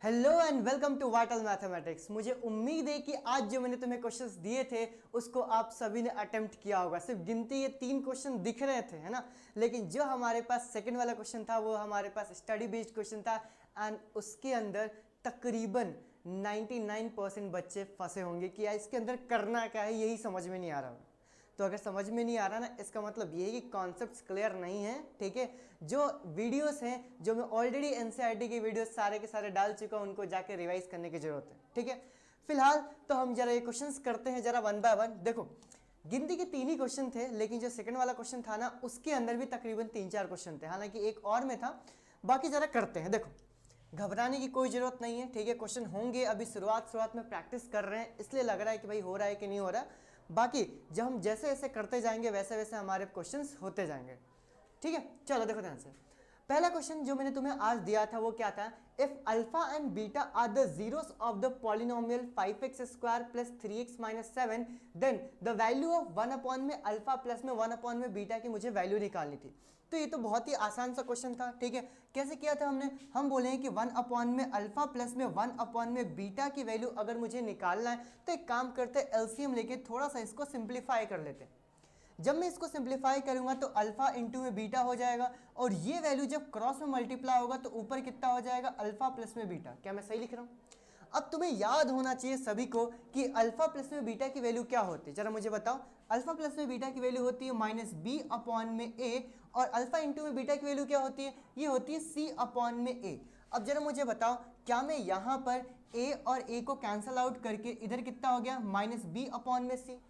Hello and welcome to वाटल mathematics. मुझे उम्मीद है कि आज जो मैंने तुम्हें क्वेश्चंस दिए थे उसको आप सभी ने अटेम्प्ट किया होगा। सिर्फ गिनती ये 3 क्वेश्चन दिख रहे थे, है ना। लेकिन जो हमारे पास सेकंड वाला क्वेश्चन था वो हमारे पास स्टडी बेस्ड क्वेश्चन था एंड उसके अंदर तकरीबन 99% बच्चे फंसे होंगे कि यार इसके अंदर करना क्या है, यही समझ में नहीं आ रहा। तो अगर समझ में नहीं आ रहा ना, इसका मतलब ये है कि कॉन्सेप्ट्स क्लियर नहीं है। ठीक है, जो वीडियोस हैं जो मैं ऑलरेडी एनसीईआरटी के वीडियोस सारे के सारे डाल चुका हूं, उनको जाके रिवाइज करने की जरूरत है। ठीक है, फिलहाल तो हम जरा ये क्वेश्चंस करते हैं जरा वन बाय वन। देखो, गिनती के 3 ही क्वेश्चन थे, लेकिन जो सेकंड वाला क्वेश्चन था ना उसके अंदर भी तकरीबन 3-4 क्वेश्चन थे, हालांकि एक और में था। बाकी जरा करते हैं। देखो, घबराने की कोई जरूरत नहीं है। ठीक है, क्वेश्चन होंगे, अभी शुरुआत में प्रैक्टिस कर रहे हैं इसलिए लग रहा है कि भाई हो रहा है कि नहीं हो रहा। बाकी जब हम जैसे जैसे करते जाएंगे वैसे वैसे हमारे क्वेश्चंस होते जाएंगे। ठीक है, चलो देखो ध्यान से। पहला क्वेश्चन जो मैंने तुम्हें आज दिया था वो क्या था? If alpha and beta are the zeros of the polynomial 5x square plus 3x minus 7 then the value of 1 upon में अल्फा प्लस में 1 अपॉन में बीटा की मुझे वैल्यू निकालनी थी। तो ये तो बहुत ही आसान सा क्वेश्चन था। ठीक है, कैसे किया था हमने? हम बोले हैं कि 1 अपॉन में अल्फा प्लस में 1 अपॉन में बीटा की वैल्यू अगर मुझे निकालना है तो एक काम करते हैं, एलसीएम लेके थोड़ा सा इसको सिंप्लीफाई कर लेते हैं। जब मैं इसको सिंप्लीफाई करूंगा तो अल्फा इंटू में बीटा हो जाएगा और ये वैल्यू जब क्रॉस में मल्टीप्लाई होगा तो ऊपर कितना हो जाएगा? अल्फा प्लस में बीटा। क्या मैं सही लिख रहा हूं? अब तुम्हें याद होना चाहिए सभी को कि अल्फा प्लस में बीटा की वैल्यू क्या होती है, जरा मुझे बताओ। अल्फा प्लस में बीटा की वैल्यू होती है माइनस बी अपॉन में ए, और अल्फा इंटू में बीटा की वैल्यू क्या होती है? ये होती है सी अपॉन में ए। अब जरा मुझे बताओ, क्या मैं यहां पर ए और ए को कैंसल आउट करके इधर कितना हो गया? माइनस बी अपॉन में सी।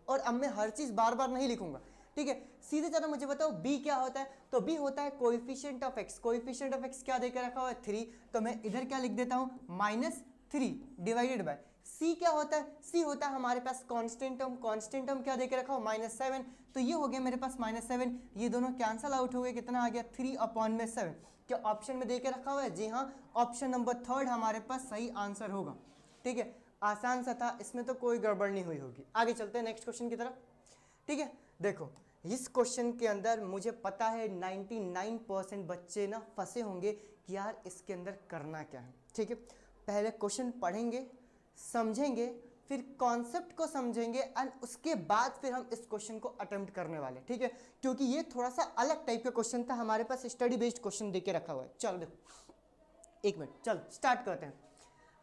और अब मैं हर चीज बार बार नहीं लिखूंगा। ठीक है, सीधे चलो मुझे बताओ बी क्या होता है? तो बी होता है coefficient of x. Coefficient of x क्या देकर रखा हुआ है? 3। तो मैं इधर क्या लिख देता हूं? -3 डिवाइडेड बाय सी। क्या होता है? सी होता है हमारे पास कांस्टेंट टर्म। कांस्टेंट टर्म क्या देकर रखा हो? -7। तो ये हो गया मेरे पास -7, ये दोनों कैंसल आउट हो गए, कितना आ गया? 3 अपॉन में 7। क्या ऑप्शन में देकर रखा हुआ है? जी हाँ, ऑप्शन नंबर 3 हमारे पास सही आंसर होगा। ठीक है, आसान सा था, इसमें तो कोई गड़बड़ नहीं हुई होगी। आगे चलते हैं नेक्स्ट क्वेश्चन की तरफ। ठीक है, देखो इस क्वेश्चन के अंदर मुझे पता है 99% बच्चे ना फंसे होंगे कि यार इसके अंदर करना क्या है। ठीक है, पहले क्वेश्चन पढ़ेंगे, समझेंगे, फिर कॉन्सेप्ट को समझेंगे एंड उसके बाद फिर हम इस क्वेश्चन को अटेम्प्ट करने वाले। ठीक है, क्योंकि ये थोड़ा सा अलग टाइप का क्वेश्चन था, हमारे पास स्टडी बेस्ड क्वेश्चन देके रखा हुआ है। चलो देखो, एक मिनट, चलो स्टार्ट करते हैं।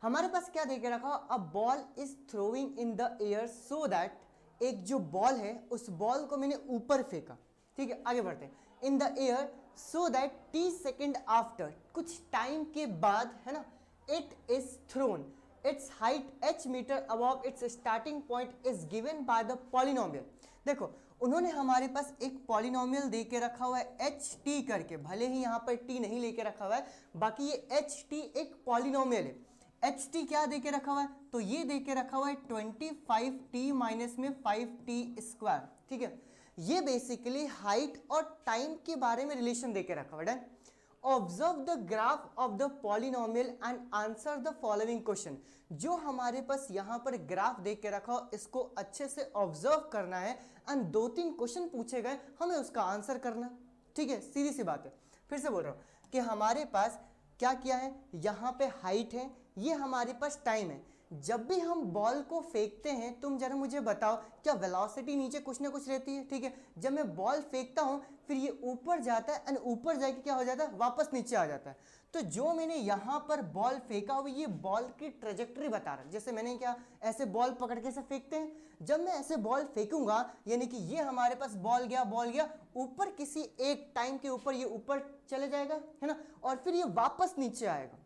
हमारे पास क्या देके रखा? A ball is throwing in the air so that, एक जो बॉल है उस बॉल को मैंने ऊपर फेंका। ठीक है, आगे बढ़ते हैं। In the air so that t second after, कुछ टाइम के बाद, है ना, it is thrown, its height h metre above its starting point is given by the polynomial. देखो, उन्होंने हमारे पास एक पॉलिनोमियल दे के रखा हुआ है एच टी करके, भले ही यहां पर टी नहीं लेके रखा हुआ है, बाकी ये एच टी एक पॉलिनोमियल है। एच टी क्या दे के रखा हुआ है? तो ये दे के रखा हुआ है 25t माइनस में 5t स्क्वायर। ठीक है, ये बेसिकली हाइट और टाइम के बारे में रिलेशन दे के रखा हुआ है। Observe the graph of the polynomial and answer the following question. जो हमारे पास यहां पर ग्राफ देख के रखा हो इसको अच्छे से ऑब्जर्व करना है एंड 2-3 क्वेश्चन पूछे गए, हमें उसका आंसर करना। ठीक है, सीधी सी बात है। फिर से बोल रहा हूं कि हमारे पास क्या किया है, यहां पे हाइट है, ये हमारे पास टाइम है। जब भी हम बॉल को फेंकते हैं, तुम जरा मुझे बताओ, क्या वेलोसिटी नीचे कुछ ना कुछ रहती है? ठीक है, जब मैं बॉल फेंकता हूं फिर ये ऊपर जाता है एंड ऊपर जाके क्या हो जाता है? वापस नीचे आ जाता है। तो जो मैंने यहां पर बॉल फेंका हुआ, ये बॉल की ट्रेजेक्टरी बता रहा है। जैसे मैंने क्या ऐसे बॉल पकड़ के ऐसे फेंकते हैं, जब मैं ऐसे बॉल फेंकूंगा यानी कि ये हमारे पास बॉल गया ऊपर, किसी एक टाइम के ऊपर ये ऊपर चले जाएगा, है ना, और फिर ये वापस नीचे आएगा।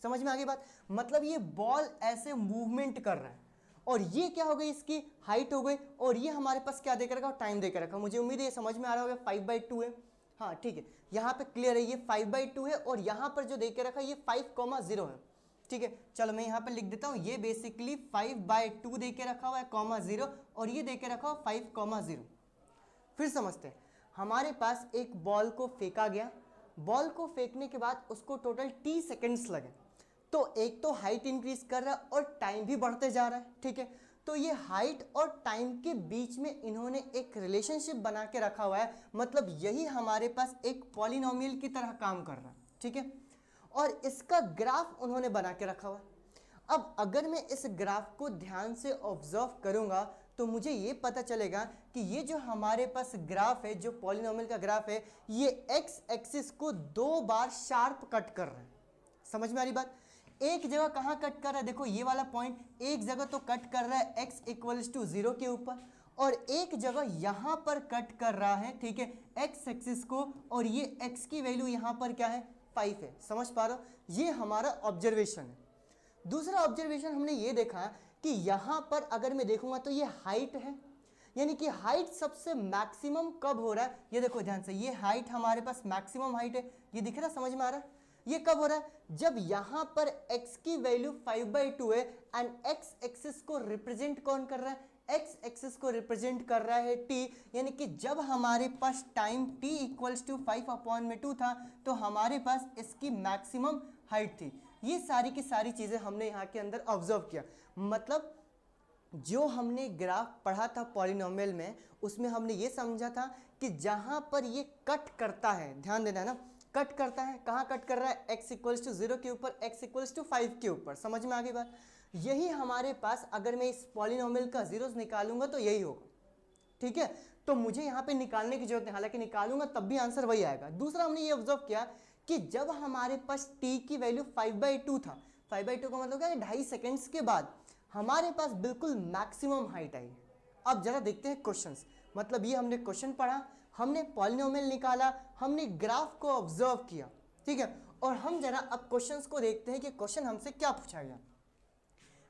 समझ में आ गई बात? मतलब ये बॉल ऐसे मूवमेंट कर रहा है और ये क्या हो गई? इसकी हाइट हो गई, और ये हमारे पास क्या देकर रखा? टाइम देकर रखा। मुझे उम्मीद है ये समझ में आ रहा होगा। 5/2 है। हाँ ठीक है, यहाँ पे क्लियर है, ये 5/2 है और यहाँ पर जो देकर रखा ये 5,0 है। ठीक है, चलो मैं यहाँ पर लिख देता हूँ, ये बेसिकली 5/2 देके रखा हुआ है, ,0, और ये देके रखा हुआ 5,0। फिर समझते हैं, हमारे पास एक बॉल को फेंका गया, बॉल को फेंकने के बाद उसको टोटल t सेकेंड्स लगे। तो एक तो हाइट इंक्रीज कर रहा है और टाइम भी बढ़ते जा रहा है। ठीक है, तो ये हाइट और टाइम के बीच में इन्होंने एक रिलेशनशिप बना के रखा हुआ है, मतलब यही हमारे पास एक पॉलिनोमियल की तरह काम कर रहा है। ठीक है, और इसका ग्राफ उन्होंने बना के रखा हुआ है। अब अगर मैं इस ग्राफ को ध्यान से ऑब्जर्व करूंगा तो मुझे ये पता चलेगा कि ये जो हमारे पास ग्राफ है, जो पॉलिनोमियल का ग्राफ है, ये एक्स एक्सिस को 2 बार शार्प कट कर रहा है। समझ में आ रही बात? एक जगह कहाँ कट कर रहा है, देखो ये वाला पॉइंट एक जगह तो कट कर रहा है x इक्वल्स टू 0 के ऊपर, और एक जगह यहाँ पर कट कर रहा है, ठीक है, x एक्सिस को, और ये x की वैल्यू यहाँ पर क्या है, 5 है। समझ पा रहे हो? ये हमारा ऑब्जर्वेशन है। दूसरा ऑब्जर्वेशन हमने ये देखा कि यहाँ पर अगर मैं देखूंगा तो ये हाइट है, यानी कि हाइट सबसे मैक्सिमम कब हो रहा है, ये देखो ध्यान से, ये हाइट हमारे पास मैक्सिमम हाइट है, ये दिख रहा है, समझ में आ रहा है? ये कब हो रहा है, जब यहाँ पर x की वैल्यू 5/2 है एंड x एक्सिस को रिप्रेजेंट कौन कर रहा है, x एक्सिस को रिप्रेजेंट कर रहा है t, यानी कि जब हमारे पास टाइम t इक्वल्स टू 5/2 था तो हमारे पास इसकी मैक्सिमम हाइट थी। ये सारी की सारी चीज़ें हमने यहाँ के अंदर ऑब्जर्व किया। मतलब जो हमने ग्राफ पढ़ा था पॉलिनोमियल में, उसमें हमने ये समझा था कि जहाँ पर ये कट करता है, ध्यान देना है ना, कट करता है, कहाँ कट कर रहा है, x इक्वल्स टू 0 के ऊपर, x इक्वल्स टू 5 के ऊपर। समझ में आ गई बात? यही हमारे पास, अगर मैं इस पॉलिनोमियल का जीरोस निकालूंगा तो यही होगा, ठीक है। तो मुझे यहाँ पे निकालने की जरूरत नहीं, हालांकि निकालूंगा तब भी आंसर वही आएगा। दूसरा हमने ये ऑब्जर्व किया कि जब हमारे पास t की वैल्यू 5/2 था, 5/2 का मतलब क्या है, 2.5 सेकेंड्स के बाद हमारे पास बिल्कुल मैक्सिमम हाइट आई। अब जरा देखते हैं क्वेश्चंस। मतलब ये हमने क्वेश्चन पढ़ा, हमने पॉलिनोमियल निकाला, हमने ग्राफ को ऑब्जर्व किया, ठीक है। और हम जरा अब क्वेश्चंस को देखते हैं कि क्वेश्चन हमसे क्या पूछा गया।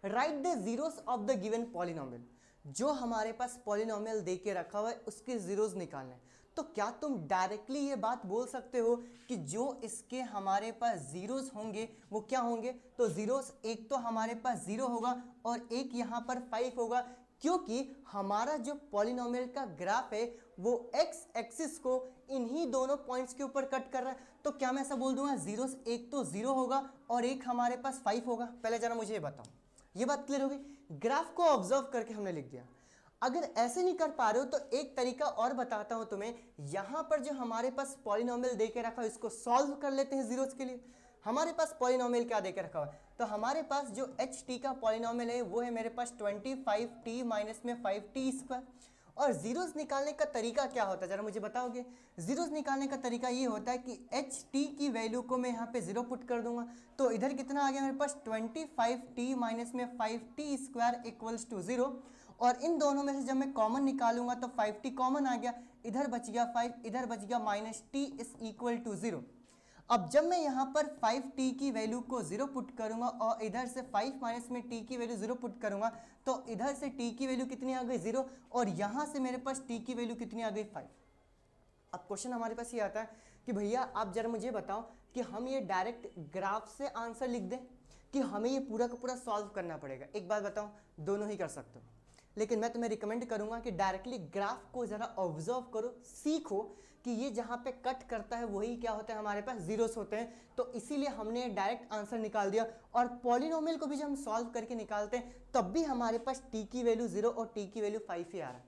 Right the zeros of the given polynomial. जो हमारे पास पॉलिनोमियल दे के रखा हुआ है उसके जीरोस निकालने। तो क्या तुम डायरेक्टली ये बात बोल सकते हो कि जो इसके हमारे पास जीरोस होंगे वो क्या होंगे? तो जीरोस, एक तो हमारे पास 0 होगा और एक यहाँ पर 5 होगा, क्योंकि हमारा जो पॉलिनोमियल का ग्राफ है वो x एक्सिस को इन्हीं दोनों पॉइंट्स के ऊपर कट कर रहा है। तो क्या मैं ऐसा बोल दूंगा जीरोस, एक तो 0 होगा और एक हमारे पास 5 होगा? पहले जरा मुझे ये बताओ, ये बात क्लियर होगी? ग्राफ को ऑब्जर्व करके हमने लिख दिया। अगर ऐसे नहीं कर पा रहे हो तो एक तरीका और बताता हूं तुम्हें। यहां पर जो हमारे पास पॉलिनोमियल दे के रखा है इसको सॉल्व कर लेते हैं जीरोस के लिए। हमारे पास पॉलिनोमियल क्या दे के रखा हुआ है? तो हमारे पास जो एच टी का पॉलिनोमियल है वो है मेरे पास 25t माइनस में 5t²। और जीरोस निकालने का तरीका क्या होता है, जरा मुझे बताओगे? जीरोस निकालने का तरीका ये होता है कि एच टी की वैल्यू को मैं यहाँ पे 0 पुट कर दूंगा, तो इधर कितना आ गया मेरे पास, 25t माइनस में 5t² इक्वल्स टू 0। और इन दोनों में से जब मैं कॉमन निकालूंगा तो 5t कॉमन आ गया, इधर बच गया 5, इधर बच गया minus t is equal to 0। अब जब मैं यहाँ पर 5t की वैल्यू को 0 पुट करूंगा और इधर से 5 माइनस में t की वैल्यू 0 पुट करूंगा तो इधर से t की वैल्यू कितनी आ गई, 0, और यहाँ से मेरे पास t की वैल्यू कितनी आ गई, 5। अब क्वेश्चन हमारे पास ये आता है कि भैया आप जरा मुझे बताओ कि हम ये डायरेक्ट ग्राफ से आंसर लिख दें कि हमें ये पूरा का पूरा सॉल्व करना पड़ेगा? एक बात बताओ, दोनों ही कर सकते हो, लेकिन मैं तुम्हें रिकमेंड करूंगा कि डायरेक्टली ग्राफ को ज़रा ऑब्जर्व करो, सीखो कि ये जहाँ पे कट करता है वही क्या होता है, हमारे पास जीरोस होते हैं। तो इसीलिए हमने डायरेक्ट आंसर निकाल दिया। और पॉलिनोमियल को भी जब हम सॉल्व करके निकालते हैं तब भी हमारे पास t की वैल्यू 0 और t की वैल्यू 5 ही आ रहा है।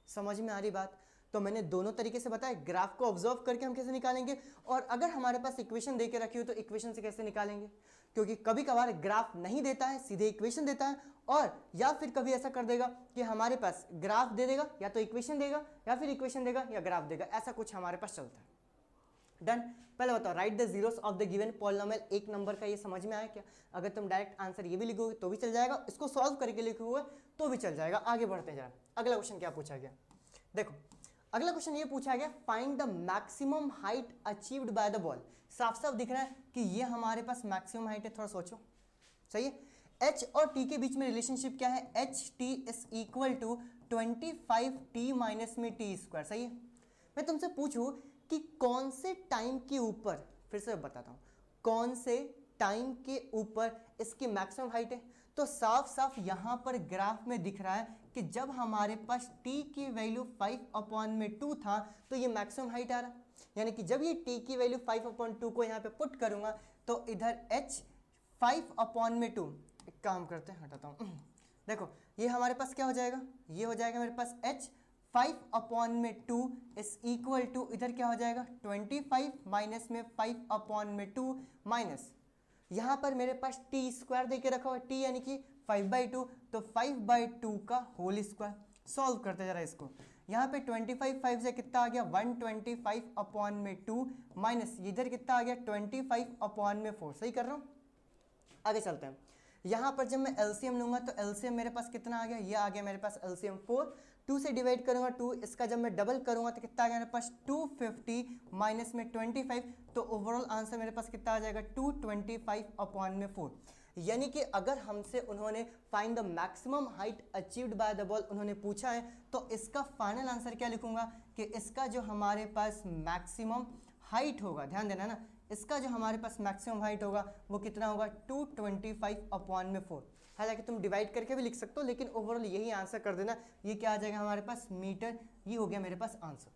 समझ में आ रही बात? तो मैंने दोनों तरीके से बताया, ग्राफ को ऑब्जर्व करके हम कैसे निकालेंगे, और अगर हमारे पास इक्वेशन दे के रखी हो तो इक्वेशन से कैसे निकालेंगे, क्योंकि कभी कभार ग्राफ नहीं देता है, सीधे इक्वेशन देता है, और या फिर कभी ऐसा कर देगा कि हमारे पास ग्राफ दे देगा, या तो इक्वेशन देगा, या फिर इक्वेशन देगा या ग्राफ देगा, ऐसा कुछ हमारे पास चलता है। डन। पहले बताओ, right the zeros of the given polynomial. एक नंबर का ये समझ में आया क्या? अगर तुम डायरेक्ट आंसर ये भी लिखोगे तो भी चल जाएगा, इसको सॉल्व करके लिखोगे तो भी चल जाएगा। आगे बढ़ते हैं जरा, अगला क्वेश्चन क्या पूछा गया, देखो अगला क्वेश्चन ये पूछा गया, find the maximum height achieved by the ball. साफ साफ दिख रहा है कि ये हमारे पास मैक्सिमम हाइट है, थोड़ा सोचो, सही है। h और t के बीच में रिलेशनशिप क्या है, h t is equal to 25t minus में t², सही है। मैं तुमसे पूछूं कि कौन से टाइम के ऊपर, फिर से बताता हूं, कौन से टाइम के ऊपर इसकी मैक्सिमम हाइट है, तो साफ साफ यहाँ पर ग्राफ में दिख रहा है कि जब हमारे पास t की वैल्यू 5/2 था तो ये मैक्सिमम हाइट आ रहा है, यानी कि जब ये t की वैल्यू 5/2 को यहाँ पे पुट करूंगा तो इधर h 5/2, एक काम करते हैं, हटाता हूँ, देखो ये हमारे पास क्या हो जाएगा, ये हो जाएगा मेरे पास h 5 अपॉन में 2 इज इक्वल टू, इधर क्या हो जाएगा 25 माइनस में 5 अपॉन में 2 माइनस, यहाँ पर मेरे पास टी स्क्वायर दे के रखा हुआ है, टी यानी कि 5/2, तो 5/2 का होल स्क्वायर। सॉल्व करते जरा इसको, यहाँ पे 25 5 से कितना आ गया 125 अपॉन में 2 माइनस इधर कितना आ गया 25 अपॉन में 4। सही कर रहा हूँ, आगे चलते हैं। यहाँ पर जब मैं एलसीएम लूंगा तो एलसीएम मेरे पास कितना आ गया, ये आ गया मेरे पास एलसीएम 4, 2 से डिवाइड करूंगा 2, इसका जब मैं डबल करूंगा तो कितना आ गया मेरे पास 250 माइनस में 25, तो ओवरऑल आंसर मेरे पास कितना आ जाएगा 225 अपॉन में 4। यानी कि अगर हमसे उन्होंने find the maximum height achieved by the ball उन्होंने पूछा है, तो इसका फाइनल आंसर क्या लिखूंगा कि इसका जो हमारे पास मैक्सिमम हाइट होगा, ध्यान देना ना, इसका जो हमारे पास मैक्सिमम हाइट होगा वो कितना होगा 225 अपॉन में 4। हालांकि तुम डिवाइड करके भी लिख सकते हो, लेकिन ओवरऑल यही आंसर कर देना। ये क्या आ जाएगा हमारे पास मीटर, ये हो गया मेरे पास आंसर।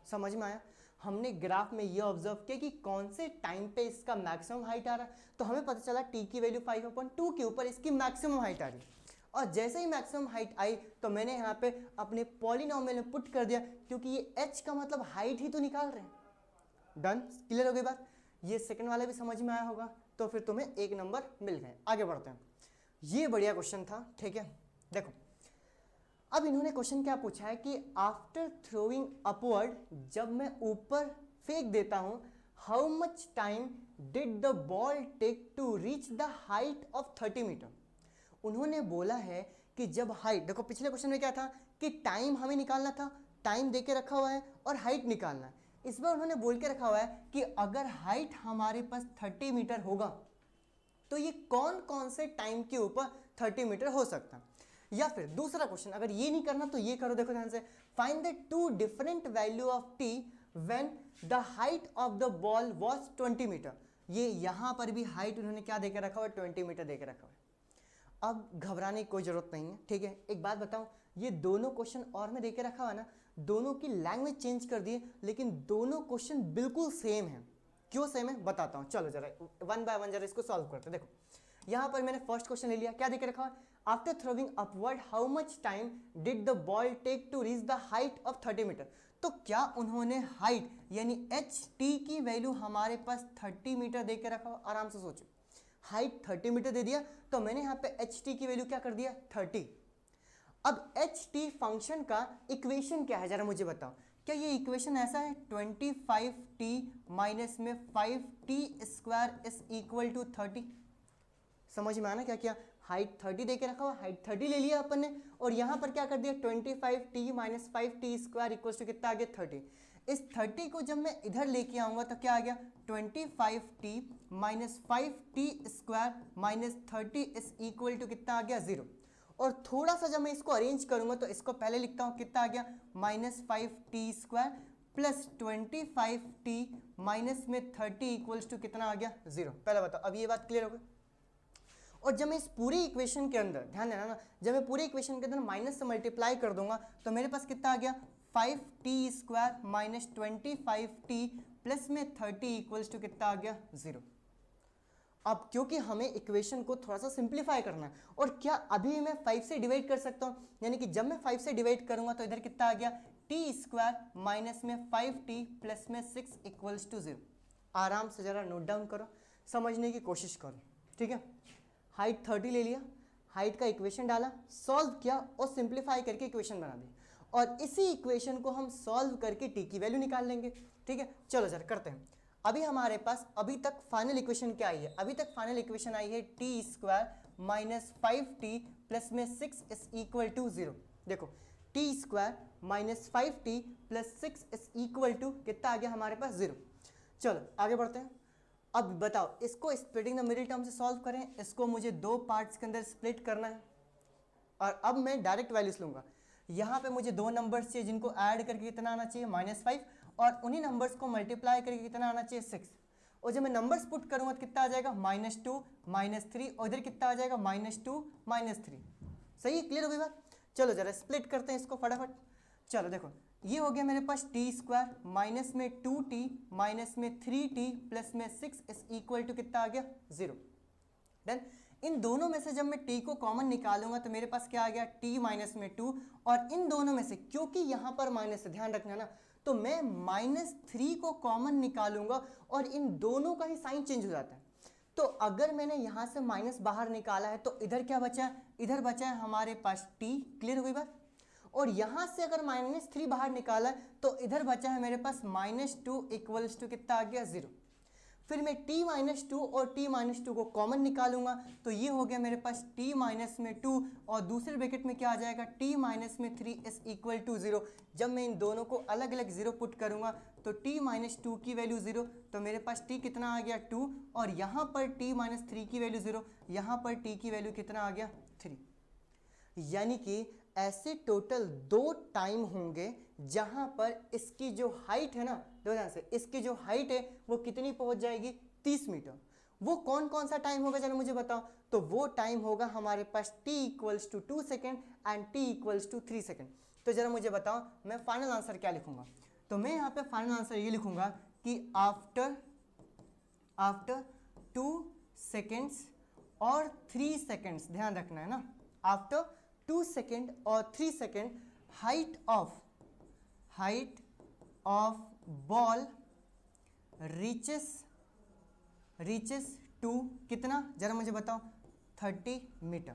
समझ में आया? हमने ग्राफ में ये ऑब्जर्व किया कि कौन से टाइम पे इसका मैक्सिमम हाइट आ रहा है, तो हमें पता चला टी की वैल्यू 5/2 के ऊपर इसकी मैक्सिमम हाइट आ रही, और जैसे ही मैक्सिमम हाइट आई तो मैंने यहाँ पे अपने पॉलिनोमियल में पुट कर दिया, क्योंकि ये h का मतलब हाइट ही तो निकाल रहे हैं। डन, क्लियर हो गई बात? ये सेकंड वाला भी समझ में आया होगा, तो फिर तुम्हें 1 नंबर मिल गए। आगे बढ़ते हैं, ये बढ़िया क्वेश्चन था, ठीक है। देखो अब इन्होंने क्वेश्चन क्या पूछा है कि आफ्टर थ्रोइंग अपवर्ड, जब मैं ऊपर फेंक देता हूं, how much time did the ball take to reach the height of 30 metre. उन्होंने बोला है कि जब हाइट, देखो पिछले क्वेश्चन में क्या था कि टाइम हमें निकालना था, टाइम दे के रखा हुआ है और हाइट निकालना है। इस बार उन्होंने बोल के रखा हुआ है कि अगर हाइट हमारे पास 30 मीटर होगा तो ये कौन कौन से टाइम के ऊपर 30 मीटर हो सकता है। या फिर दूसरा क्वेश्चन, अगर ये नहीं करना तो ये करो, देखो ध्यान से, find the 2 different value of t when the height of the ball was 20 metre. ये यहाँ पर भी हाइट उन्होंने क्या देके रखा हुआ है 20 मीटर देके रखा हुआ है। अब घबराने की कोई जरूरत नहीं है, ठीक है। एक बात बताऊं, ये दोनों क्वेश्चन और में देके रखा हुआ है ना, दोनों की लैंग्वेज चेंज कर दिए, लेकिन दोनों क्वेश्चन बिल्कुल सेम है। क्यों सेम है बताता हूँ, चलो जरा 1 बाय 1 जरा इसको सॉल्व करते हैं। देखो यहाँ पर मैंने फर्स्ट क्वेश्चन ले लिया, क्या देके रखा है, after throwing upward how much time did the ball take to reach the height of 30 metre. तो क्या उन्होंने हाइट यानी एच टी की वैल्यू हमारे पास 30 मीटर दे के रखा हो। आराम से सोचो, हाइट 30 मीटर दे दिया तो मैंने यहाँ पे एच टी की वैल्यू क्या कर दिया 30। अब एच टी फंक्शन का इक्वेशन क्या है जरा मुझे बताओ, क्या ये इक्वेशन ऐसा है 25t माइनस में 5t square is equal to 30। समझ में आना क्या किया, हाइट 30 दे के रखा हुआ, हाइट 30 ले लिया अपन ने, और यहाँ पर क्या कर दिया 25t minus 5t square equal to कितना आ गया 30। इस 30 को जब मैं इधर लेके आऊँगा तो क्या आ गया 25t minus 5t square minus 30 is equal to कितना आ गया 0। और थोड़ा सा जब मैं इसको अरेंज करूँगा तो इसको पहले लिखता हूँ, कितना आ गया minus 5t square plus 25t minus में 30 इक्वल्स टू कितना आ गया 0। पहले बताओ, अब ये बात क्लियर हो गई। और जब मैं इस पूरी इक्वेशन के अंदर, ध्यान देना ना, जब मैं पूरी इक्वेशन के अंदर माइनस से मल्टीप्लाई कर दूंगा तो मेरे पास कितना आ गया 5t square minus 25t plus में 30 इक्वल्स टू कितना आ गया 0। अब क्योंकि हमें इक्वेशन को थोड़ा सा सिंप्लीफाई करना है, और क्या अभी मैं 5 से डिवाइड कर सकता हूँ, यानी कि जब मैं 5 से डिवाइड करूंगा तो इधर कितना आ गया t स्क्वायर माइनस में 5t प्लस में 6 इक्वल्स टू 0। आराम से जरा नोट डाउन करो, समझने की कोशिश करो, ठीक है। हाइट 30 ले लिया, हाइट का इक्वेशन डाला, सॉल्व किया और सिंप्लीफाई करके इक्वेशन बना दी, और इसी इक्वेशन को हम सॉल्व करके टी की वैल्यू निकाल लेंगे, ठीक है। चलो जरा करते हैं। अभी हमारे पास अभी तक फाइनल इक्वेशन क्या आई है, अभी तक फाइनल इक्वेशन आई है T square minus 5t plus में 6 इज इक्वल टू 0। देखो t square minus 5t plus 6 is equal to कितना आ गया हमारे पास 0। चलो आगे बढ़ते हैं। अब बताओ, इसको स्प्लिटिंग द मिडिल टर्म से सॉल्व करें, इसको मुझे 2 पार्ट्स के अंदर स्प्लिट करना है, और अब मैं डायरेक्ट वैल्यूज लूंगा। यहाँ पे मुझे 2 नंबर्स चाहिए जिनको ऐड करके कितना आना चाहिए -5, और उन्हीं नंबर्स को मल्टीप्लाई करके कितना आना चाहिए 6। और जब मैं नंबर्स पुट करूँगा तो कितना आ जाएगा -2 -3, और इधर कितना आ जाएगा -2 -3। सही है, क्लियर हो गई बात। चलो जरा स्प्लिट करते हैं इसको फटाफट। चलो देखो, ये हो गया मेरे पास टी स्क्वायर माइनस में 2t माइनस में 3t प्लस में 6 इज इक्वल टू कितना आ गया 0। देन इन दोनों में से जब मैं t को कॉमन निकालूंगा तो मेरे पास क्या आ गया, t माइनस में 2, और इन दोनों में से क्योंकि यहाँ पर माइनस है, ध्यान रखना ना, तो मैं -3 को कॉमन निकालूंगा और इन दोनों का ही साइन चेंज हो जाता है। तो अगर मैंने यहाँ से माइनस बाहर निकाला है तो इधर क्या बचा है, इधर बचा है हमारे पास t, क्लियर हो गई बात। और यहाँ से अगर -3 बाहर निकाला है तो इधर बचा है मेरे पास -2 इक्वल्स टू कितना आ गया, 0। फिर मैं t-2 और t-2 को कॉमन निकालूंगा तो ये हो गया मेरे पास t-2 और दूसरे ब्रैकेट में क्या आ जाएगा, t-3 इज इक्वल टू 0। जब मैं इन दोनों को अलग अलग 0 पुट करूंगा तो t-2 की वैल्यू 0, तो मेरे पास t कितना आ गया, 2, और यहाँ पर t-3 की वैल्यू 0, यहाँ पर t की वैल्यू कितना आ गया, 3। यानी कि ऐसे टोटल 2 टाइम होंगे जहां पर इसकी जो हाइट है ना, देखो ध्यान से, इसकी जो हाइट है वो कितनी पहुंच जाएगी, 30 मीटर। वो कौन कौन सा टाइम होगा जरा मुझे बताओ। तो वो टाइम होगा हमारे पास t equals to 2 second and t equals to 3 second. तो जरा मुझे बताओ मैं फाइनल आंसर क्या लिखूंगा। तो मैं यहाँ पे फाइनल आंसर ये लिखूंगा कि आफ्टर 2 सेकेंड्स और 3 सेकेंड्स, ध्यान रखना है ना, आफ्टर 2 सेकेंड और 3 second height of ball reaches to कितना, जरा मुझे बताओ, 30 मीटर।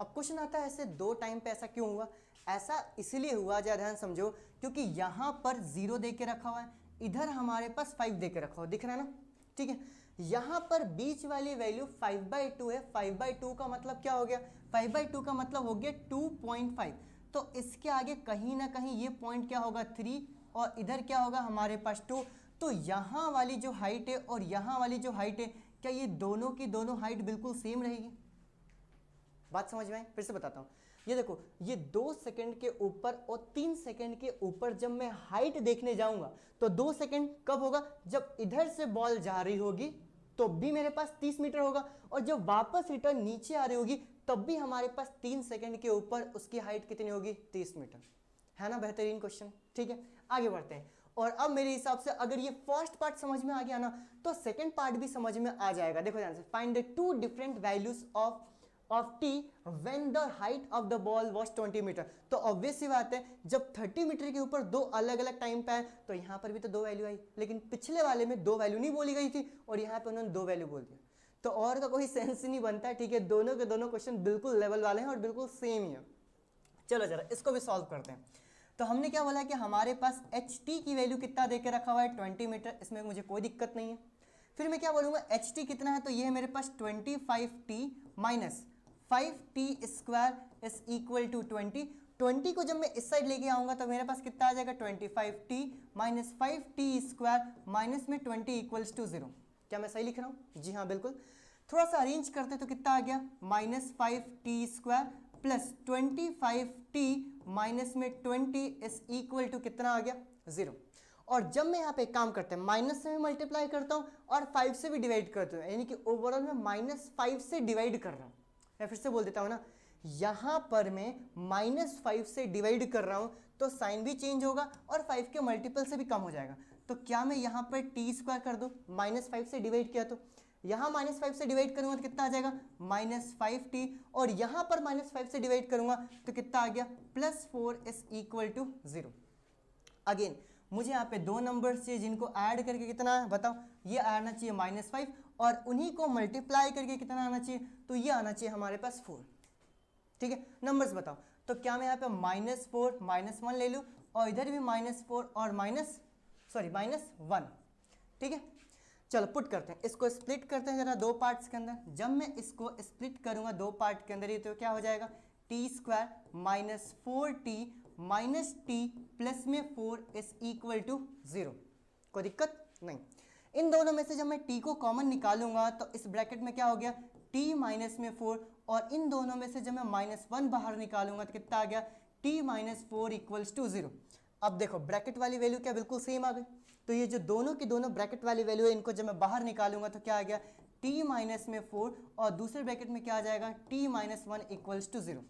अब क्वेश्चन आता है ऐसे 2 टाइम पे ऐसा क्यों हुआ। ऐसा इसलिए हुआ, जरा ध्यान समझो, क्योंकि यहाँ पर 0 दे के रखा हुआ है, इधर हमारे पास 5 दे के रखा हुआ, दिख रहा है ना, ठीक है। यहाँ पर बीच वाली वैल्यू 5/2 है, 5/2 का मतलब क्या हो गया, 5/2 का मतलब हो गया 2.5। तो इसके आगे कहीं ना कहीं ये पॉइंट क्या होगा, 3, और इधर क्या होगा हमारे पास 2। तो यहाँ वाली जो हाइट है और यहाँ वाली जो हाइट है, क्या ये दोनों की दोनों हाइट बिल्कुल सेम रहेगी। बात समझ में आई, फिर से बताता हूँ। ये देखो, ये 2 सेकंड के ऊपर और 3 सेकंड के ऊपर जब मैं हाइट देखने जाऊंगा तो 2 सेकंड कब होगा, जब इधर से बॉल जा रही होगी तो भी मेरे पास 30 मीटर होगा, और जब वापस रिटर्न नीचे आ रही होगी तब भी हमारे पास 3 सेकंड के ऊपर उसकी हाइट कितनी होगी, 30 मीटर। है ना बेहतरीन क्वेश्चन, ठीक है। आगे बढ़ते हैं। और अब मेरे हिसाब से अगर ये फर्स्ट पार्ट समझ में आ गया ना तो सेकंड पार्ट भी समझ में आ जाएगा। देखो ध्यान से, find the 2 different values of t when the height of the ball was 20 metre. तो ऑब्वियस सी बात है, जब 30 मीटर के ऊपर 2 अलग अलग टाइम पे आए तो यहाँ पर भी तो 2 वैल्यू आई, लेकिन पिछले वाले में 2 वैल्यू नहीं बोली गई थी और यहाँ पे उन्होंने 2 वैल्यू बोल दिया, तो और का कोई सेंस ही नहीं बनता है, ठीक है। दोनों के दोनों क्वेश्चन बिल्कुल लेवल वाले हैं और बिल्कुल सेम ही है। चलो जरा इसको भी सॉल्व करते हैं। तो हमने क्या बोला कि हमारे पास ht की वैल्यू कितना दे के रखा हुआ है, 20 मीटर, इसमें मुझे कोई दिक्कत नहीं है। फिर मैं क्या बोलूँगा, ht कितना है, तो ये है मेरे पास 25t minus 5t square is equal to 20। 20 को जब मैं इस साइड लेके आऊँगा तो मेरे पास कितना आ जाएगा, 25t minus 5t square minus में 20 इक्वल्स टू 0। क्या मैं सही लिख रहा हूँ? जी हाँ बिल्कुल। थोड़ा सा अरेंज करते तो कितना आ गया, minus 5t square plus 25t minus में 20 इज इक्वल टू कितना आ गया, 0। और जब मैं यहाँ पे काम करते हैं, माइनस से मैं मल्टीप्लाई करता हूँ और 5 से भी डिवाइड करता हूँ, यानी कि ओवरऑल मैं -5 से डिवाइड कर रहा हूँ। मैं फिर से बोल देता हूँ ना, यहाँ पर मैं -5 से डिवाइड कर रहा हूँ तो साइन भी चेंज होगा और 5 के मल्टीपल से भी कम हो जाएगा। तो क्या मैं यहाँ पर टी स्क्वायर कर दूँ, -5 से डिवाइड किया तो यहाँ -5 से डिवाइड करूँगा तो कितना आ जाएगा, -5t, और यहाँ पर -5 से डिवाइड करूँगा तो कितना आ गया, +4 इज इक्वल टू 0। अगेन मुझे यहाँ पे 2 नंबर्स चाहिए जिनको ऐड करके कितना है बताओ, ये आना चाहिए -5 और उन्हीं को मल्टीप्लाई करके कितना आना चाहिए, तो ये आना चाहिए हमारे पास 4। ठीक है, नंबर्स बताओ। तो क्या मैं यहाँ पे -4 -1 ले लूँ और इधर भी -4 और -1, ठीक है। चलो पुट करते हैं, इसको स्प्लिट करते हैं जरा 2 पार्ट्स के अंदर। जब मैं इसको स्प्लिट करूँगा 2 पार्ट के अंदर ही तो क्या हो जाएगा, T square minus 4t minus T plus में 4 इज इक्वल टू 0। कोई दिक्कत नहीं। इन दोनों में से जब मैं t को कॉमन निकालूंगा तो इस ब्रैकेट में क्या हो गया, t माइनस में 4, और इन दोनों में से जब मैं -1 बाहर निकालूंगा तो कितना आ गया, t माइनस 4 इक्वल्स टू 0। अब देखो ब्रैकेट वाली वैल्यू क्या बिल्कुल सेम आ गई, तो ये जो दोनों की दोनों ब्रैकेट वाली वैल्यू है इनको जब मैं बाहर निकालूंगा तो क्या आ गया, t माइनस में 4 और दूसरे ब्रैकेट में क्या आ जाएगा, t माइनस 1 इक्वल्स टू 0।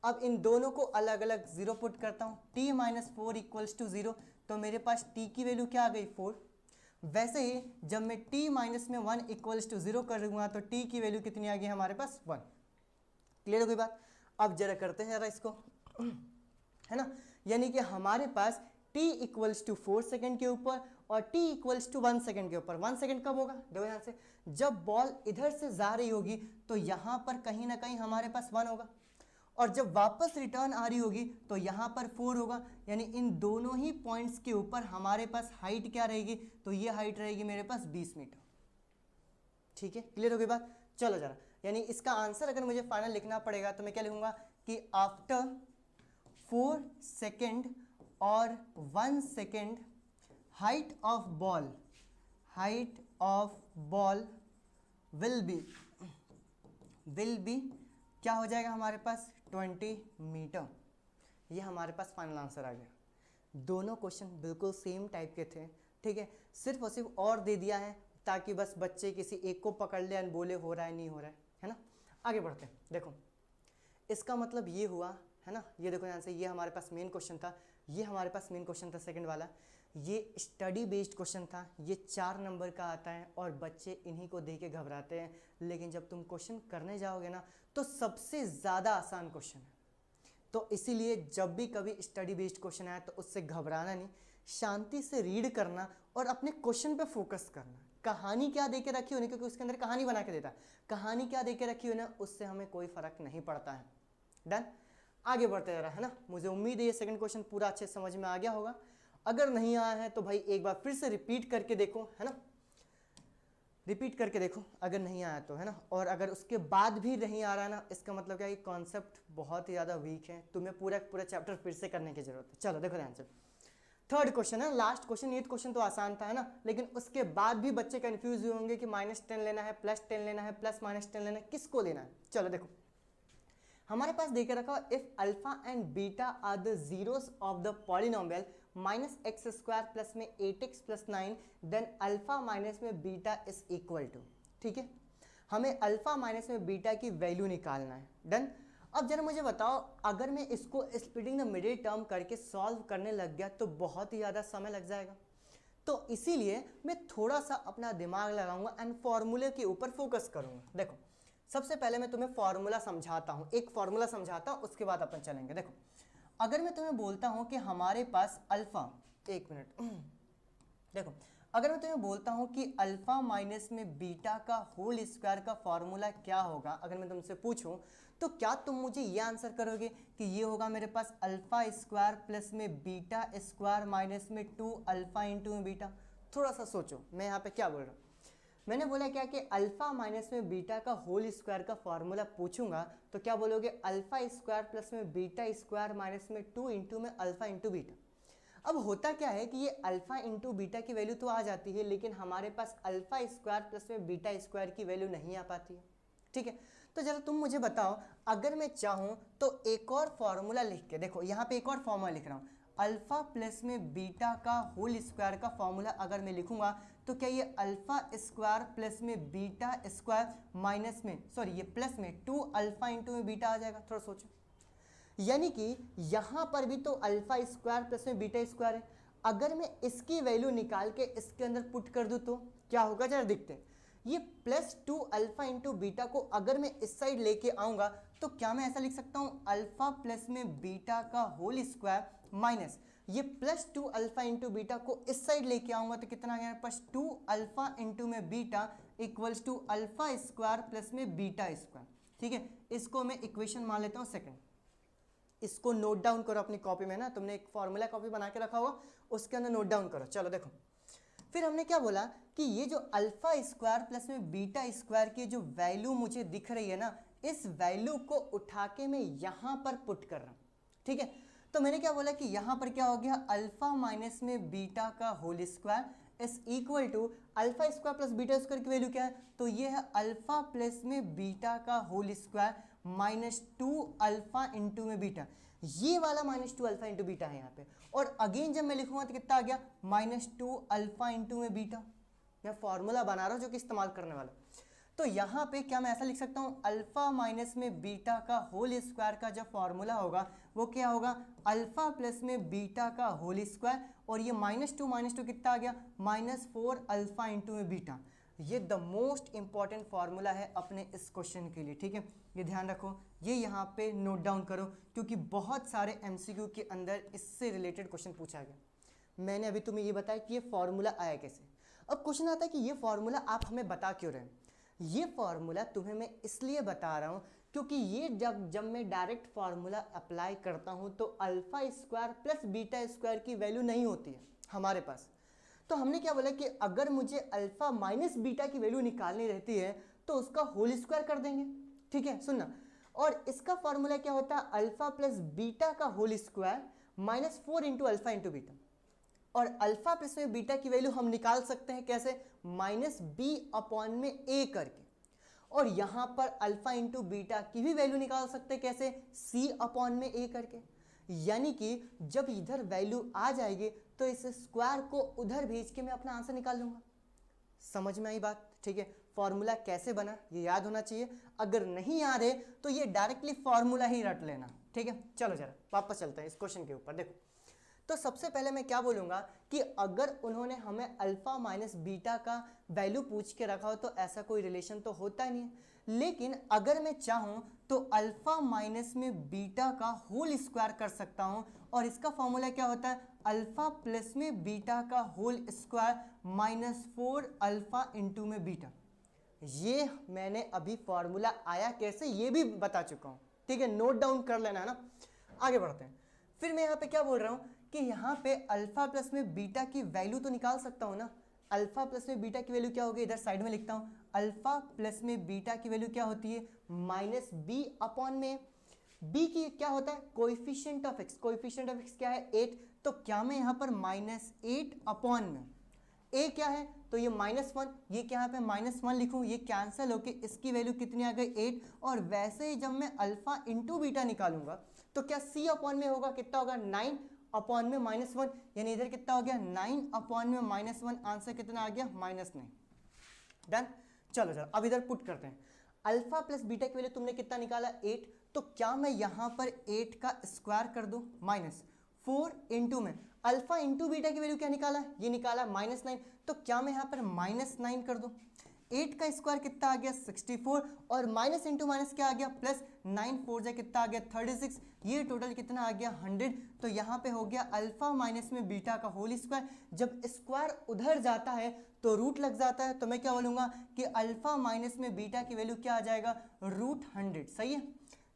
अब इन दोनों को अलग अलग 0 पुट करता हूँ, t माइनस 4 इक्वल्स टू 0, तो मेरे पास t की वैल्यू क्या आ गई, 4। वैसे ही जब मैं t माइनस में 1 इक्वल्स टू 0 कर दूंगा तो t की वैल्यू कितनी आ गई हमारे पास 1। क्लियर हो गई बात। अब जरा करते हैं जरा इसको, है ना, यानी कि हमारे पास t इक्वल्स टू 4 सेकेंड के ऊपर और t इक्वल्स टू 1 सेकेंड के ऊपर। 1 सेकेंड कब होगा, देखो यहाँ से जब बॉल इधर से जा रही होगी तो यहाँ पर कहीं ना कहीं हमारे पास 1 होगा, और जब वापस रिटर्न आ रही होगी तो यहाँ पर 4 होगा। यानी इन दोनों ही पॉइंट्स के ऊपर हमारे पास हाइट क्या रहेगी, तो ये हाइट रहेगी मेरे पास 20 मीटर। ठीक है, क्लियर हो गई बात। चलो जरा, यानी इसका आंसर अगर मुझे फाइनल लिखना पड़ेगा तो मैं क्या लिखूंगा कि आफ्टर 4 सेकेंड और 1 second height of ball will be क्या हो जाएगा हमारे पास 20 मीटर। ये हमारे पास फाइनल आंसर आ गया। दोनों क्वेश्चन बिल्कुल सेम टाइप के थे, ठीक है, सिर्फ और सिर्फ और दे दिया है ताकि बस बच्चे किसी एक को पकड़ ले और बोले हो रहा है नहीं हो रहा है ना। आगे बढ़ते हैं। देखो इसका मतलब ये हुआ, है ना, ये देखो यहाँ से ये हमारे पास मेन क्वेश्चन था, ये हमारे पास मेन क्वेश्चन था सेकंड वाला, ये स्टडी बेस्ड क्वेश्चन था, ये 4 नंबर का आता है और बच्चे इन्हीं को देख के घबराते हैं। लेकिन जब तुम क्वेश्चन करने जाओगे ना तो सबसे ज़्यादा आसान क्वेश्चन है। तो इसीलिए जब भी कभी स्टडी बेस्ड क्वेश्चन आए तो उससे घबराना नहीं, शांति से रीड करना और अपने क्वेश्चन पे फोकस करना। कहानी क्या दे के रखी होनी, क्योंकि उसके अंदर कहानी बना के देता है, कहानी क्या दे के रखी हो ना उससे हमें कोई फर्क नहीं पड़ता है। डन, आगे बढ़ते जा रहा है ना। मुझे उम्मीद है ये सेकंड क्वेश्चन पूरा अच्छे समझ में आ गया होगा। अगर नहीं आया है तो भाई एक बार फिर से रिपीट करके देखो, है ना, रिपीट करके देखो अगर नहीं आया तो, है ना। और अगर उसके बाद भी नहीं आ रहा है ना, इसका मतलब क्या है कि कॉन्सेप्ट बहुत ही ज़्यादा वीक है, तुम्हें पूरा चैप्टर फिर से करने की जरूरत है। चलो देखो ध्यान से, थर्ड क्वेश्चन है, लास्ट क्वेश्चन। ये क्वेश्चन तो आसान था, है ना, लेकिन उसके बाद भी बच्चे कंफ्यूज हुए होंगे कि -10 लेना है, +10 लेना है, +-10 लेना है, किसको लेना है। चलो देखो हमारे पास देके रखा if alpha and beta are the zeros of the polynomial -x² plus में 8x + 9 देन अल्फा माइनस में बीटा इज इक्वल टू। ठीक है, हमें अल्फा माइनस में बीटा की वैल्यू निकालना है। डन। अब जरा मुझे बताओ, अगर मैं इसको स्प्लिटिंग द मिडिल टर्म करके सॉल्व करने लग गया तो बहुत ही ज़्यादा समय लग जाएगा। तो इसीलिए मैं थोड़ा सा अपना दिमाग लगाऊंगा एंड फॉर्मूले के ऊपर फोकस करूंगा। देखो सबसे पहले मैं तुम्हें फॉर्मूला समझाता हूँ, एक फॉर्मूला समझाता हूँ, उसके बाद अपन चलेंगे। देखो अगर मैं तुम्हें बोलता हूँ कि हमारे पास अल्फा, एक मिनट, देखो अगर मैं तुम्हें बोलता हूँ कि अल्फा माइनस में बीटा का होल स्क्वायर का फॉर्मूला क्या होगा, अगर मैं तुमसे पूछूं तो क्या तुम मुझे ये आंसर करोगे कि ये होगा मेरे पास अल्फा स्क्वायर प्लस में बीटा स्क्वायर माइनस में 2 अल्फा इंटू में बीटा। थोड़ा सा सोचो मैं यहाँ पे क्या बोल रहा हूँ। मैंने बोला क्या कि अल्फा माइनस में बीटा का होल स्क्वायर का फॉर्मूला पूछूंगा तो क्या बोलोगे, अल्फा स्क्वायर प्लस में बीटा स्क्वायर माइनस में 2 इंटू में अल्फा इंटू बीटा। अब होता क्या है कि ये अल्फा इंटू बीटा की वैल्यू तो आ जाती है, लेकिन हमारे पास अल्फा स्क्वायर प्लस में बीटा स्क्वायर की वैल्यू नहीं आ पाती है। ठीक है, तो जरा तुम मुझे बताओ, अगर मैं चाहूँ तो एक और फॉर्मूला लिख के, देखो यहाँ पे एक और फॉर्मूला लिख रहा हूँ, अल्फा प्लस में बीटा का होल स्क्वायर का फॉर्मूला अगर मैं लिखूंगा तो क्या ये अल्फा स्क्वायर प्लस में बीटा स्क्वायर माइनस में, सॉरी ये प्लस में 2 अल्फा इंटू में बीटा आ जाएगा। थोड़ा सोचो, यानी कि यहाँ पर भी तो अल्फा स्क्वायर प्लस में बीटा स्क्वायर है। अगर मैं इसकी वैल्यू निकाल के इसके अंदर पुट कर दूँ तो क्या होगा, जरा देखते हैं। ये +2 अल्फा इंटू बीटा को अगर मैं इस साइड लेके आऊँगा तो क्या मैं ऐसा लिख सकता हूँ, अल्फा प्लस में बीटा का होल स्क्वायर माइनस ये +2 अल्फा इंटू बीटा को इस साइड लेके आऊँगा तो कितना आ गया मेरे पास, 2 अल्फा इंटू में beta equals to alpha square plus में बीटा स्क्वायर। ठीक है, इसको मैं इक्वेशन मान लेता हूँ सेकेंड। इसको नोट डाउन करो अपनी कॉपी में ना, तुमने एक फॉर्मूला कॉपी बना के रखा होगा, उसके अंदर नोट डाउन करो। चलो देखो फिर हमने क्या बोला कि ये जो अल्फा स्क्वायर प्लस में बीटा स्क्वायर की जो वैल्यू मुझे दिख रही है ना, इस वैल्यू को उठा के मैं यहाँ पर पुट कर रहा हूँ। ठीक है, तो मैंने क्या बोला कि यहाँ पर क्या हो गया, अल्फा माइनस में बीटा का whole square is equal to alpha square plus beta square की वैल्यू क्या है, तो ये है अल्फा प्लस में बीटा का होल स्क्वायर -2 अल्फा इंटू में बीटा। ये वाला -2 अल्फा इंटू बीटा है यहाँ पे, और अगेन जब मैं लिखूंगा तो कितना आ गया, -2 अल्फा इंटू में बीटा। मैं फॉर्मूला बना रहा हूँ जो कि इस्तेमाल करने वाला। तो यहाँ पे क्या मैं ऐसा लिख सकता हूँ, अल्फा माइनस में बीटा का होल स्क्वायर का जो फॉर्मूला होगा वो क्या होगा, अल्फा प्लस में बीटा का होल स्क्वायर, और ये माइनस टू कितना आ गया, -4 अल्फा इंटू में बीटा। ये द मोस्ट इंपॉर्टेंट फार्मूला है अपने इस क्वेश्चन के लिए, ठीक है। ये ध्यान रखो, ये यहाँ पे नोट डाउन करो, क्योंकि बहुत सारे एमसीक्यू के अंदर इससे रिलेटेड क्वेश्चन पूछा गया। मैंने अभी तुम्हें ये बताया कि ये फार्मूला आया कैसे। अब क्वेश्चन आता है कि ये फार्मूला आप हमें बता क्यों रहे हैं। ये फार्मूला तुम्हें मैं इसलिए बता रहा हूँ क्योंकि ये जब मैं डायरेक्ट फार्मूला अप्लाई करता हूँ तो alpha square plus beta square की वैल्यू नहीं होती है हमारे पास। तो हमने क्या बोला कि अगर मुझे अल्फा माइनस बीटा की वैल्यू निकालनी रहती है तो उसका होल स्क्वायर कर देंगे, ठीक है, सुनना। और इसका फॉर्मूला क्या होता है, अल्फा प्लस बीटा का whole square -4 into alpha into beta. और अल्फा प्लस में बीटा की वैल्यू हम निकाल सकते हैं कैसे, -b/a करके। और यहां पर अल्फा इंटू बीटा की भी वैल्यू निकाल सकते हैं कैसे, c/a करके। यानी कि जब इधर वैल्यू आ जाएगी तो इस स्क्वायर को उधर भेज के मैं अपना आंसर निकाल लूंगा। समझ में आई बात, ठीक है। फॉर्मूला कैसे बना ये याद होना चाहिए, अगर नहीं याद है तो ये डायरेक्टली फॉर्मूला ही रट लेना, ठीक है। चलो जरा वापस चलते हैं इस क्वेश्चन के ऊपर। देखो, तो सबसे पहले मैं क्या बोलूँगा कि अगर उन्होंने हमें अल्फा माइनस बीटा का वैल्यू पूछ के रखा हो तो ऐसा कोई रिलेशन तो होता ही नहीं है। लेकिन अगर मैं चाहूँ तो अल्फा माइनस में बीटा का होल स्क्वायर कर सकता हूँ, और इसका फॉर्मूला क्या होता है, अल्फा प्लस में बीटा का होल स्क्वायर -4 अल्फा इंटू में बीटा। ये मैंने अभी फॉर्मूला आया कैसे ये भी बता चुका हूँ, ठीक है, नोट डाउन कर लेना है ना। आगे बढ़ते हैं। फिर मैं यहाँ पे क्या बोल रहा हूँ कि यहाँ पे अल्फा प्लस में बीटा की वैल्यू तो निकाल सकता हूँ ना। अल्फा प्लस में बीटा की वैल्यू क्या होगी, इधर साइड में लिखता हूँ, अल्फा प्लस में बीटा की वैल्यू क्या होती है, -b/में। b की क्या होता है, coefficient of x। Coefficient of x क्या है, 8। तो क्या मैं यहाँ पर -8/में, a क्या है तो ये -1, ये क्या यहाँ पे -1 लिखूँ, ये कैंसिल होके इसकी वैल्यू कितनी आ गई, 8। और वैसे ही जब मैं अल्फा इंटू बीटा निकालूंगा तो क्या c/में होगा, कितना होगा, 9/में -1, यानी इधर कितना हो गया, 9/में -1। आंसर कितना आ गया, -9। डन। चलो चलो अब इधर पुट करते हैं। अल्फा प्लस बीटा की वैल्यू तुमने कितना निकाला, 8। तो क्या मैं यहाँ पर 8 का स्क्वायर कर दूँ, -4 इंटू में अल्फा इंटू बीटा की वैल्यू क्या निकाला, ये निकाला -9। तो क्या मैं यहाँ पर -9 कर दूँ, 8 का स्क्वायर कितना आ गया, 64, और माइनस इंटू माइनस क्या आ गया, प्लस, 9 4 जा कितना आ गया, 36। ये टोटल कितना आ गया, 100। तो यहाँ पे हो गया अल्फा माइनस में बीटा का होल स्क्वायर। जब स्क्वायर उधर जाता है तो रूट लग जाता है, तो मैं क्या बोलूँगा कि अल्फा माइनस में बीटा की वैल्यू क्या आ जाएगा, √100। सही है।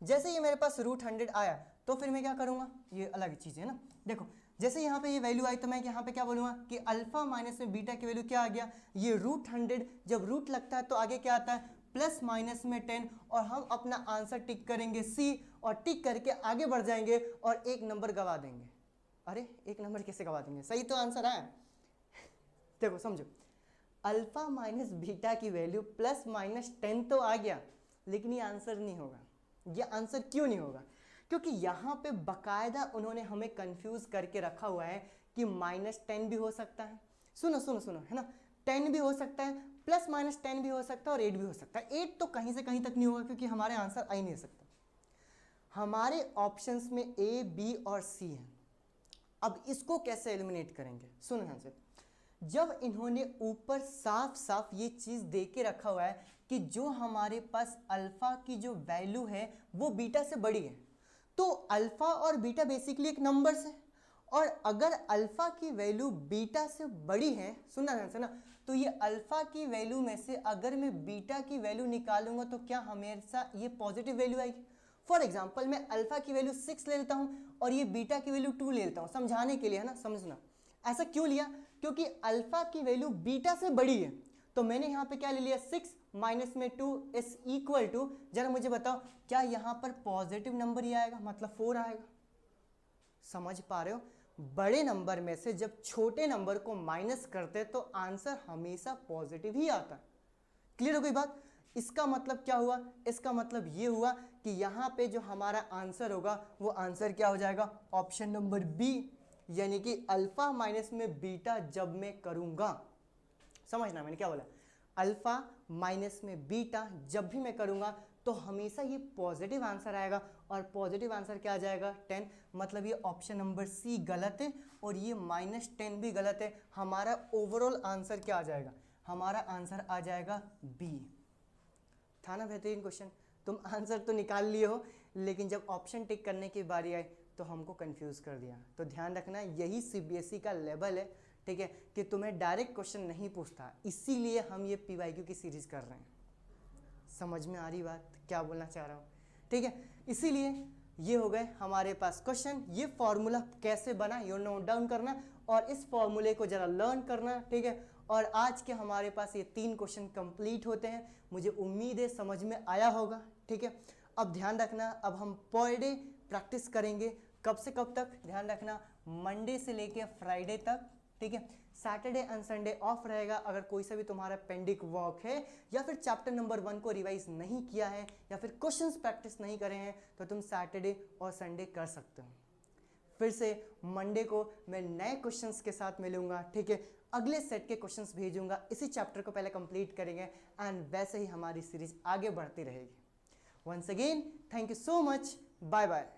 जैसे ये मेरे पास √100 आया तो फिर मैं क्या करूँगा, ये अलग चीज़ है ना। देखो, जैसे यहाँ पे ये वैल्यू आई तो मैं यहाँ पे क्या बोलूँगा कि अल्फा माइनस में बीटा की वैल्यू क्या आ गया, ये √100। जब रूट लगता है तो आगे क्या आता है, प्लस माइनस में 10, और हम अपना आंसर टिक करेंगे C, और टिक करके आगे बढ़ जाएंगे और एक नंबर गवा देंगे। अरे एक नंबर कैसे गवा देंगे, सही तो आंसर है। देखो समझो, अल्फा माइनस बीटा की वैल्यू +-10 तो आ गया, लेकिन ये आंसर नहीं होगा। ये आंसर क्यों नहीं होगा, क्योंकि यहाँ पे बकायदा उन्होंने हमें कंफ्यूज करके रखा हुआ है कि -10 भी हो सकता है, सुनो सुनो सुनो, है ना, 10 भी हो सकता है, +-10 भी हो सकता है, और 8 भी हो सकता है। 8 तो कहीं से कहीं तक नहीं होगा क्योंकि हमारे आंसर आ ही नहीं सकता। हमारे ऑप्शंस में A, B और C है। अब इसको कैसे एलिमिनेट करेंगे, सुनो ध्यान से। जब इन्होंने ऊपर साफ साफ ये चीज़ दे के रखा हुआ है कि जो हमारे पास अल्फा की जो वैल्यू है वो बीटा से बड़ी है, तो अल्फा और बीटा बेसिकली एक नंबर्स है, और अगर अल्फा की वैल्यू बीटा से बड़ी है, सुनना ध्यान से ना, तो ये अल्फा की वैल्यू में से अगर मैं बीटा की वैल्यू निकालूंगा तो क्या हमेशा ये पॉजिटिव वैल्यू आएगी। फॉर एग्जाम्पल मैं अल्फा की वैल्यू 6 ले लेता हूँ और ये बीटा की वैल्यू 2 ले लेता हूँ, समझाने के लिए, है ना, समझना। ऐसा क्यों लिया, क्योंकि अल्फा की वैल्यू बीटा से बड़ी है, तो मैंने यहाँ पे क्या ले लिया, 6 माइनस में 2 इज इक्वल टू, जरा मुझे बताओ क्या यहाँ पर पॉजिटिव नंबर ही आएगा, मतलब 4 आएगा। समझ पा रहे हो, बड़े नंबर में से जब छोटे नंबर को माइनस करते तो आंसर हमेशा पॉजिटिव ही आता है। क्लियर हो गई बात। इसका मतलब क्या हुआ, इसका मतलब ये हुआ कि यहाँ पे जो हमारा आंसर होगा वो आंसर क्या हो जाएगा, ऑप्शन नंबर बी, यानी कि अल्फा माइनस में बीटा जब मैं करूंगा, समझना मैंने क्या बोला, अल्फा माइनस में बीटा, जब भी मैं करूँगा तो हमेशा ये पॉजिटिव आंसर आएगा, और पॉजिटिव आंसर क्या आ जाएगा 10, मतलब ये ऑप्शन नंबर सी गलत है और ये -10 भी गलत है। हमारा ओवरऑल आंसर क्या आ जाएगा, हमारा आंसर आ जाएगा बी। था ना बेहतरीन क्वेश्चन? तुम आंसर तो निकाल लिए हो, लेकिन जब ऑप्शन टिक करने की बारी आई तो हमको कंफ्यूज कर दिया। तो ध्यान रखना, यही सीबीएसई का लेवल है, ठीक है, कि तुम्हें डायरेक्ट क्वेश्चन नहीं पूछता, इसीलिए हम ये पीवाईक्यू की सीरीज कर रहे हैं। समझ में आ रही बात क्या बोलना चाह रहा हूँ? ठीक है, इसीलिए ये हो गए हमारे पास क्वेश्चन। ये फॉर्मूला कैसे बना ये नोट डाउन करना और इस फॉर्मूले को जरा लर्न करना, ठीक है। और आज के हमारे पास ये 3 क्वेश्चन कंप्लीट होते हैं। मुझे उम्मीद है समझ में आया होगा, ठीक है। अब ध्यान रखना, अब हम पर डे प्रैक्टिस करेंगे। कब से कब तक? ध्यान रखना, मंडे से लेके फ्राइडे तक, ठीक है। सैटरडे एंड संडे ऑफ रहेगा। अगर कोई सा भी तुम्हारा पेंडिंग वर्क है या फिर चैप्टर नंबर 1 को रिवाइज नहीं किया है या फिर क्वेश्चंस प्रैक्टिस नहीं करे हैं तो तुम सैटरडे और संडे कर सकते हो। फिर से मंडे को मैं नए क्वेश्चंस के साथ मिलूंगा, ठीक है। अगले सेट के क्वेश्चंस भेजूंगा, इसी चैप्टर को पहले कंप्लीट करेंगे एंड वैसे ही हमारी सीरीज आगे बढ़ती रहेगी। Once again thank you so much, bye bye.